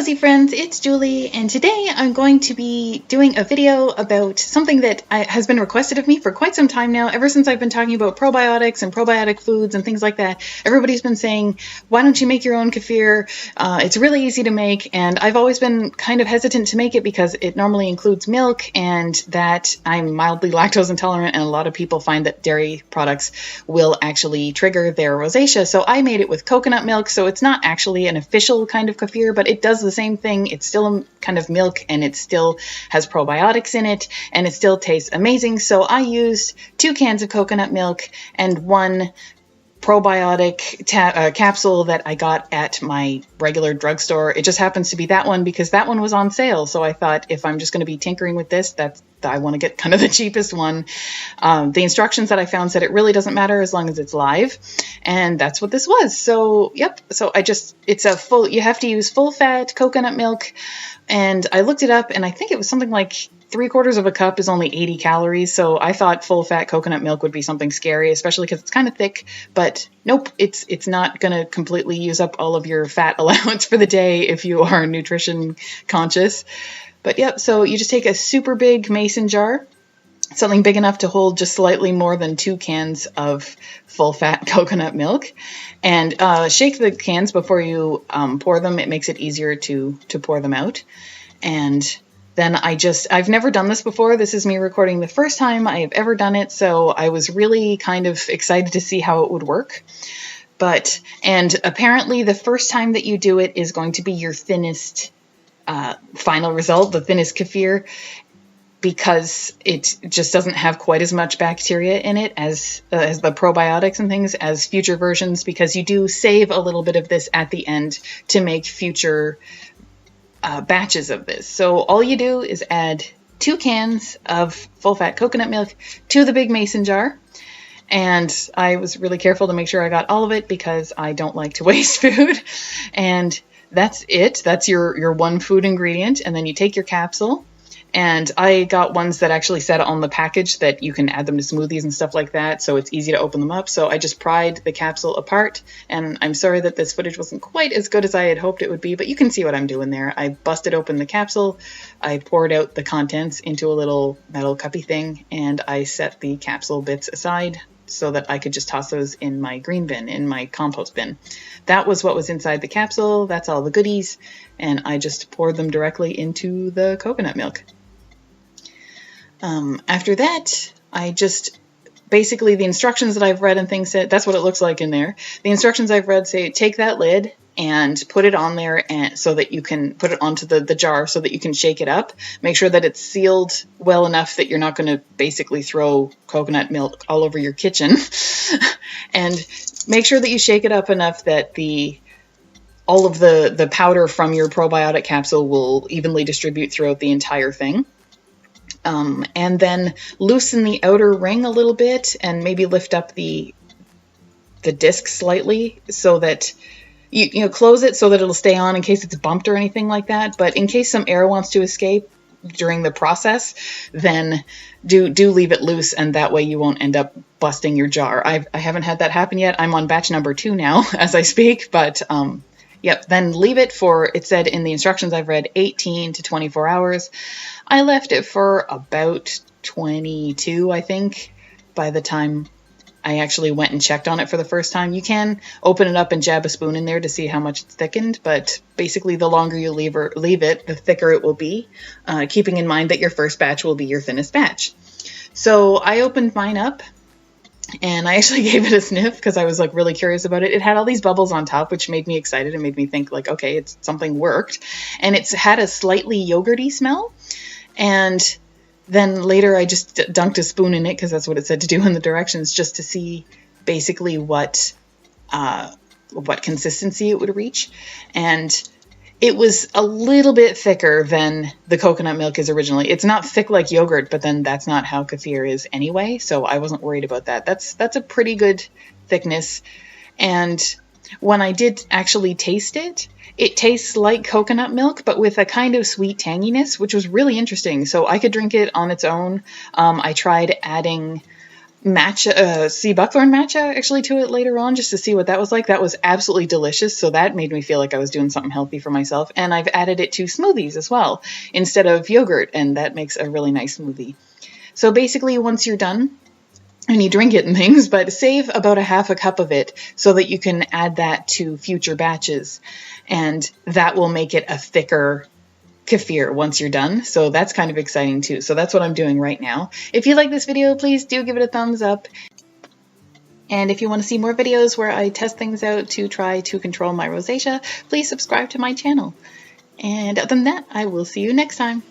Rosy Friends, it's Julie, and today I'm going to be doing a video about something that has been requested of me for quite some time now. Ever since I've been talking about probiotics and probiotic foods and things like that, everybody's been saying, why don't you make your own kefir? It's really easy to make, and I've always been kind of hesitant to make it because it normally includes milk, and that I'm mildly lactose intolerant, and a lot of people find that dairy products will actually trigger their rosacea. So I made it with coconut milk, so it's not actually an official kind of kefir, but it does the same thing. It's still a kind of milk, and it still has probiotics in it, and it still tastes amazing. So I used 2 cans of coconut milk and 1 probiotic capsule that I got at my regular drugstore. It just happens to be that one because that one was on sale. So I thought, if I'm just going to be tinkering with this, I want to get kind of the cheapest one. The instructions that I found said it really doesn't matter as long as it's live. And that's what this was. So, yep. So you have to use full fat coconut milk. And I looked it up, and I think it was something like 3/4 of a cup is only 80 calories. So I thought full fat coconut milk would be something scary, especially because it's kind of thick, but nope, it's not going to completely use up all of your fat allowance for the day if you are nutrition conscious. But yep, so you just take a super big mason jar, something big enough to hold just slightly more than 2 cans of full fat coconut milk, and shake the cans before you pour them. It makes it easier to pour them out. And then I've never done this before. This is me recording the first time I have ever done it, so I was really kind of excited to see how it would work. And apparently the first time that you do it is going to be your thinnest final result, the thinnest kefir, because it just doesn't have quite as much bacteria in it as the probiotics and things as future versions, because you do save a little bit of this at the end to make future batches of this. So all you do is add 2 cans of full-fat coconut milk to the big mason jar. And I was really careful to make sure I got all of it because I don't like to waste food. And that's it. That's your one food ingredient. And then you take your capsule. And I got ones that actually said on the package that you can add them to smoothies and stuff like that, so it's easy to open them up. So I just pried the capsule apart, and I'm sorry that this footage wasn't quite as good as I had hoped it would be, but you can see what I'm doing there. I busted open the capsule, I poured out the contents into a little metal cuppy thing, and I set the capsule bits aside so that I could just toss those in my green bin, in my compost bin. That was what was inside the capsule. That's all the goodies, and I just poured them directly into the coconut milk. After that, I just basically, the instructions that I've read and things said, that's what it looks like in there. The instructions I've read say take that lid and put it on there, and so that you can put it onto the jar so that you can shake it up. Make sure that it's sealed well enough that you're not going to basically throw coconut milk all over your kitchen. And make sure that you shake it up enough that all of the powder from your probiotic capsule will evenly distribute throughout the entire thing. And then loosen the outer ring a little bit and maybe lift up the disc slightly so that you close it so that it'll stay on in case it's bumped or anything like that. But in case some air wants to escape during the process, then do leave it loose, and that way you won't end up busting your jar. I haven't had that happen yet. I'm on batch number 2 now as I speak, but yep, then leave it for, it said in the instructions I've read, 18 to 24 hours. I left it for about 22, I think, by the time I actually went and checked on it for the first time. You can open it up and jab a spoon in there to see how much it's thickened, but basically the longer you leave it, the thicker it will be, keeping in mind that your first batch will be your thinnest batch. So I opened mine up, and I actually gave it a sniff because I was like really curious about it. It had all these bubbles on top, which made me excited and made me think like, okay, something worked. And it's had a slightly yogurty smell. And then later I just dunked a spoon in it because that's what it said to do in the directions, just to see basically what consistency it would reach. And it was a little bit thicker than the coconut milk is originally. It's not thick like yogurt, but then that's not how kefir is anyway, so I wasn't worried about that. That's a pretty good thickness. And when I did actually taste it, it tastes like coconut milk, but with a kind of sweet tanginess, which was really interesting. So I could drink it on its own. I tried adding matcha, sea buckthorn matcha actually to it later on, just to see what that was like. That was absolutely delicious. So that made me feel like I was doing something healthy for myself. And I've added it to smoothies as well instead of yogurt. And that makes a really nice smoothie. So basically, once you're done, and you drink it and things, but save about a half a cup of it so that you can add that to future batches. And that will make it a thicker kefir once you're done. So that's kind of exciting too. So that's what I'm doing right now. If you like this video, please do give it a thumbs up. And if you want to see more videos where I test things out to try to control my rosacea, please subscribe to my channel. And other than that, I will see you next time.